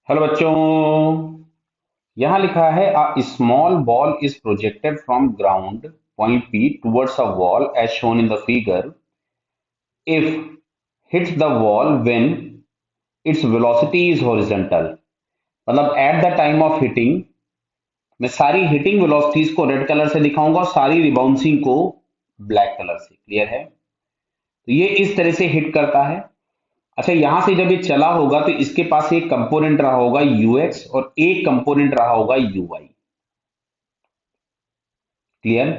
Hello बच्चों। यहां लिखा है a small ball is projected from ground point P towards a wall as shown in the figure if hits the wall when its velocity is horizontal. मतलब at the time of hitting मैं सारी hitting velocities को red colour से दिखाऊंगा और सारी रिबाउंसिंग को black colour से। क्लियर है? तो ये इस तरह से हिट करता है। अच्छा, यहां से जब ये चला होगा तो इसके पास एक कंपोनेंट रहा होगा यूएक्स और एक कंपोनेंट रहा होगा यूवाई। क्लियर?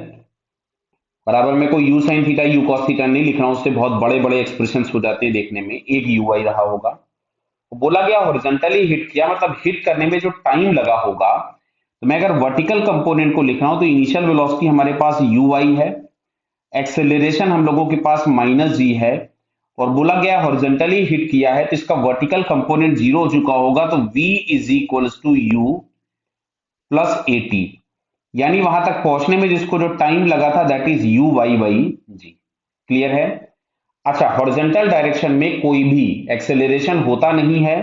बराबर में कोई you sine theta you cos theta नहीं लिख रहा हूं, उससे बहुत बड़े बड़े एक्सप्रेशन हो जाते हैं देखने में। एक यूआई रहा होगा। तो बोला गया हॉरिजॉन्टली हिट किया, मतलब हिट करने में जो टाइम लगा होगा। तो मैं अगर वर्टिकल कंपोनेंट को लिख रहा हूं तो इनिशियल वेलोसिटी हमारे पास यूआई है, एक्सेलरेशन हम लोगों के पास माइनस जी है, और बोला गया हॉरिजॉन्टली हिट किया है तो इसका वर्टिकल कंपोनेंट जीरो हो चुका होगा। तो v is equals to u plus a t, यानी वहां तक पहुंचने में जिसको जो टाइम लगा था that is u y by g. Clear है? अच्छा, हॉरिजॉन्टल डायरेक्शन में कोई भी एक्सेलरेशन होता नहीं है,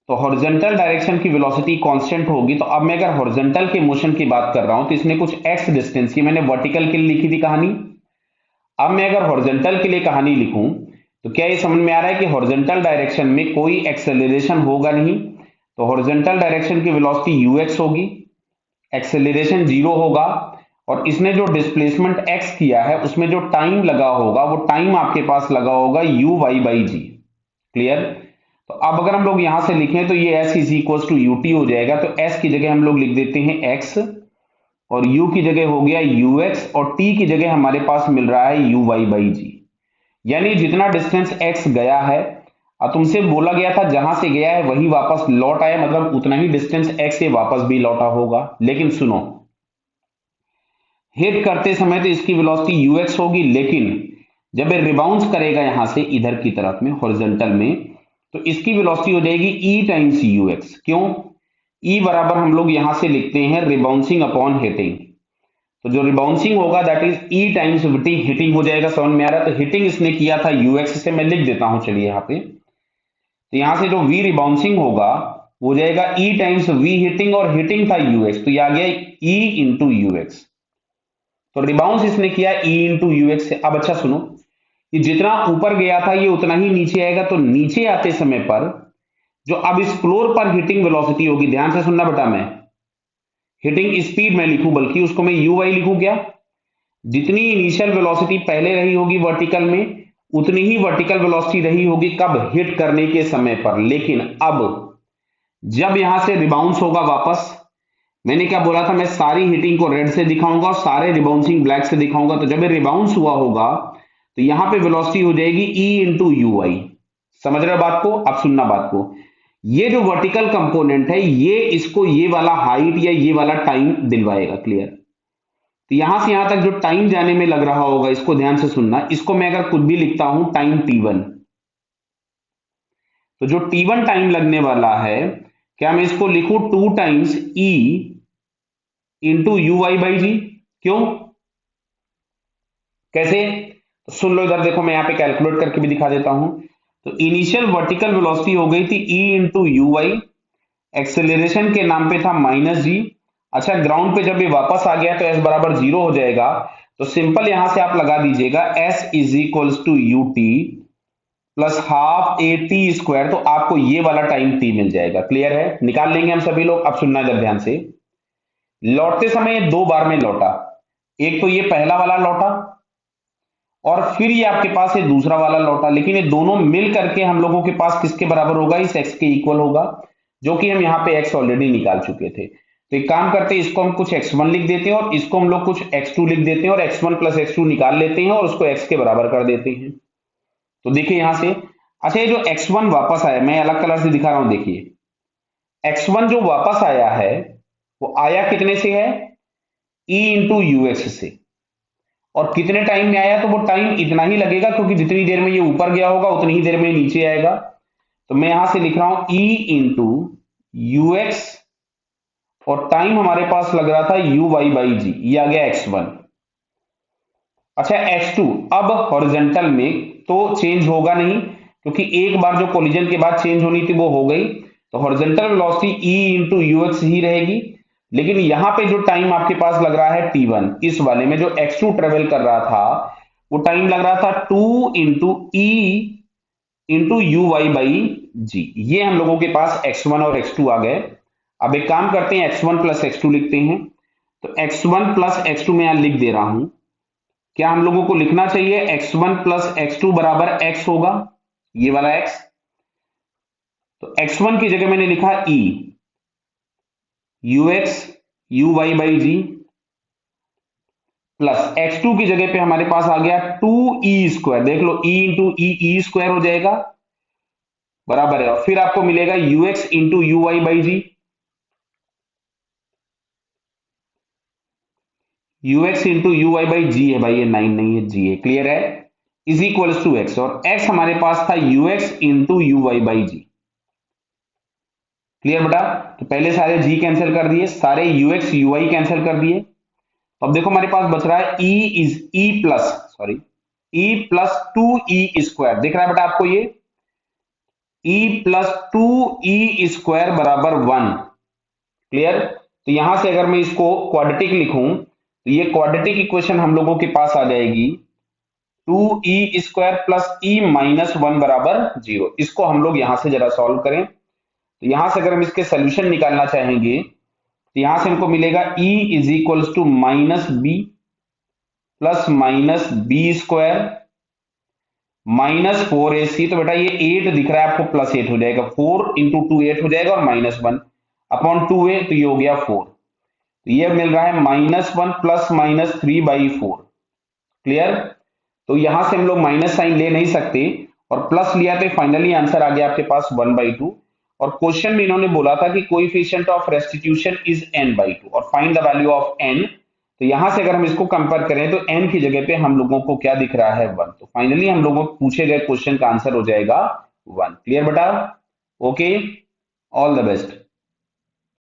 तो हॉरिजॉन्टल डायरेक्शन की वेलोसिटी कांस्टेंट होगी। तो अब मैं अगर हॉरिजॉन्टल के मोशन की बात कर रहा हूं तो इसने कुछ एक्स डिस्टेंस की, मैंने वर्टिकल के लिए लिखी थी कहानी। अब मैं अगर हॉरिजॉन्टल के लिए कहानी लिखूं तो क्या ये समझ में आ रहा है कि हॉरिजॉन्टल डायरेक्शन में कोई एक्सेलरेशन होगा नहीं। तो हॉरिजॉन्टल डायरेक्शन की वेलोसिटी यूएक्स होगी, एक्सेलरेशन जीरो होगा, और इसने जो डिस्प्लेसमेंट एक्स किया है उसमें जो टाइम लगा होगा वो टाइम आपके पास लगा होगा u y by g. Clear? तो अब अगर हम लोग यहां से लिखें तो ये s is equal to u t हो जाएगा। तो एस की जगह हम लोग लिख देते हैं एक्स, और यू की जगह हो गया यू एक्स, और टी की जगह हमारे पास मिल रहा है यू वाई बाई जी। यानी जितना डिस्टेंस एक्स गया है, और तुमसे बोला गया था जहां से गया है वही वापस लौट आया, मतलब उतना ही डिस्टेंस एक्स से वापस भी लौटा होगा। लेकिन सुनो, हिट करते समय तो इसकी वेलोसिटी यूएक्स होगी, लेकिन जब ये रिबाउंस करेगा यहां से इधर की तरफ में हॉरिजॉन्टल में, तो इसकी वेलोसिटी हो जाएगी ई टाइम्स यूएक्स। क्यों? ई बराबर हम लोग यहां से लिखते हैं रिबाउंसिंग अपॉन हिटिंग। तो जो रिबाउंसिंग होगा that is e times hitting. Hitting हो जाएगा, समझ में आ रहा है? तो हिटिंग इसने किया था यूएक्स से, मैं लिख देता हूं चलिए यहां पे। तो यहां से जो वी रिबाउंसिंग होगा वो हो जाएगा ई टाइम्स वी हिटिंग, और हिटिंग था यूएक्स, तो ये आ गया ई इंटू यूएक्स। तो रिबाउंस इसने किया ई इंटू यूएक्स से। अब अच्छा सुनो, ये जितना ऊपर गया था ये उतना ही नीचे आएगा। तो नीचे आते समय पर जो अब इस फ्लोर पर हिटिंग वेलोसिटी होगी, ध्यान से सुनना बेटा, मैं हिटिंग स्पीड में लिखूं बल्कि उसको मैं यू वाई लिखूं क्या? जितनी इनिशियल वेलोसिटी पहले रही होगी वर्टिकल में, उतनी ही वर्टिकल वेलोसिटी रही होगी कब? हिट करने के समय पर। लेकिन अब जब यहां से रिबाउंस होगा वापस, मैंने क्या बोला था, मैं सारी हिटिंग को रेड से दिखाऊंगा और सारे रिबाउंसिंग ब्लैक से दिखाऊंगा। तो जब ये रिबाउंस हुआ होगा तो यहां पे वेलोसिटी हो जाएगी ई इंटू यू आई। समझ रहे हो बात को? अब सुनना बात को। ये जो वर्टिकल कंपोनेंट है ये इसको ये वाला हाइट या ये वाला टाइम दिलवाएगा। क्लियर? तो यहां से यहां तक जो टाइम जाने में लग रहा होगा, इसको ध्यान से सुनना। इसको मैं अगर कुछ भी लिखता हूं टाइम टी1, तो जो टी1 टाइम लगने वाला है, क्या मैं इसको लिखूं two times e into u y by g? क्यों? कैसे? तो सुन लो इधर देखो, मैं यहां पे कैलकुलेट करके भी दिखा देता हूं। तो इनिशियल वर्टिकल वेलोसिटी हो गई थी e into u y, acceleration के नाम पे था माइनस जी। अच्छा, ग्राउंड पे जब ये वापस आ गया तो एस बराबर जीरो हो जाएगा। तो सिंपल यहां से आप लगा दीजिएगा s is equals to u t plus half a t square. तो आपको ये वाला टाइम टी मिल जाएगा। क्लियर है? निकाल लेंगे हम सभी लोग। अब सुनना इधर ध्यान से। लौटते समय ये दो बार में लौटा। एक तो ये पहला वाला लौटा, और फिर ये आपके पास ये दूसरा वाला लौटा। लेकिन ये दोनों मिल करके हम लोगों के पास किसके बराबर होगा? इस एक्स के इक्वल होगा, जो कि हम यहाँ पे एक्स ऑलरेडी निकाल चुके थे। तो एक काम करते हैं, इसको हम कुछ x1 लिख देते हैं और इसको हम लोग कुछ x2 लिख देते हैं, और x1 प्लस x2 निकाल लेते हैं और उसको x के बराबर कर देते हैं। तो देखिए यहां से, अच्छा ये जो x1 वापस आया, मैं अलग कलर से दिखा रहा हूं, देखिए x1 जो वापस आया है वो आया कितने से है? e इंटू यूएक्स से। और कितने टाइम में आया? तो वो टाइम इतना ही लगेगा, क्योंकि जितनी देर में ये ऊपर गया होगा उतनी ही देर में नीचे आएगा। तो मैं यहां से लिख रहा हूं e इंटू यूएक्स, और टाइम हमारे पास लग रहा था यू वाई बाई जी, ये आ गया x1। अच्छा, x2 अब हॉरिजॉन्टल में तो चेंज होगा नहीं, क्योंकि एक बार जो कोलिजन के बाद चेंज होनी थी वो हो गई। तो horizontal velocity e into u x ही रहेगी, लेकिन यहां पे जो टाइम आपके पास लग रहा है t1, इस वाले में जो x2 ट्रेवल कर रहा था वो टाइम लग रहा था 2 into e into u y by g. ये हम लोगों के पास x1 और x2 आ गए। अब एक काम करते हैं, x1 प्लस x2 लिखते हैं। तो x1 प्लस x2 में यहां लिख दे रहा हूं। क्या हम लोगों को लिखना चाहिए x1 प्लस x2 बराबर x होगा, ये वाला x। तो x1 की जगह मैंने लिखा e ux u y by g, plus x2 की जगह पे हमारे पास आ गया 2e²। देख लो e इंटू ई² हो जाएगा, बराबर है। और फिर आपको मिलेगा ux into u y by g, ux into u y by g है भाई, ये 9 नहीं है, जी है, क्लियर है, इज इक्वल्स टू x। और x हमारे पास था ux into u y by g. Clear बेटा? तो पहले सारे g कैंसिल कर दिए, सारे ux ui कैंसिल कर दिए। तो अब देखो हमारे पास बच रहा है e प्लस 2e²। दिख रहा है बेटा आपको ये e प्लस 2e² बराबर 1। क्लियर? तो यहां से अगर मैं इसको क्वाड्रेटिक लिखूं तो ये क्वाड्रेटिक इक्वेशन हम लोगों के पास आ जाएगी 2e² प्लस e माइनस 1 बराबर 0। इसको हम लोग यहां से जरा सॉल्व करें। तो यहां से अगर हम इसके सोल्यूशन निकालना चाहेंगे तो यहां से हमको मिलेगा e is equals to minus b plus minus b² minus 4ac। तो बेटा ये 8 दिख रहा है आपको, प्लस 8 हो जाएगा, 4 इंटू 2 8 हो जाएगा, और माइनस 1 अपॉन 2a, तो ये हो गया 4। तो ये मिल रहा है -1 प्लस माइनस 3/4। क्लियर? तो यहां से हम लोग माइनस साइन ले नहीं सकते, और प्लस लिया तो फाइनली आंसर आ गया आपके पास 1/2। और क्वेश्चन में इन्होंने बोला था कि coefficient of restitution is n/2 और find the value of n। तो यहां से अगर हम इसको कंपेयर करें तो n की जगह पे हम लोगों को क्या दिख रहा है, 1। तो फाइनली हम लोगों को पूछे गए क्वेश्चन का आंसर हो जाएगा 1। क्लियर बेटा? Okay, all the best.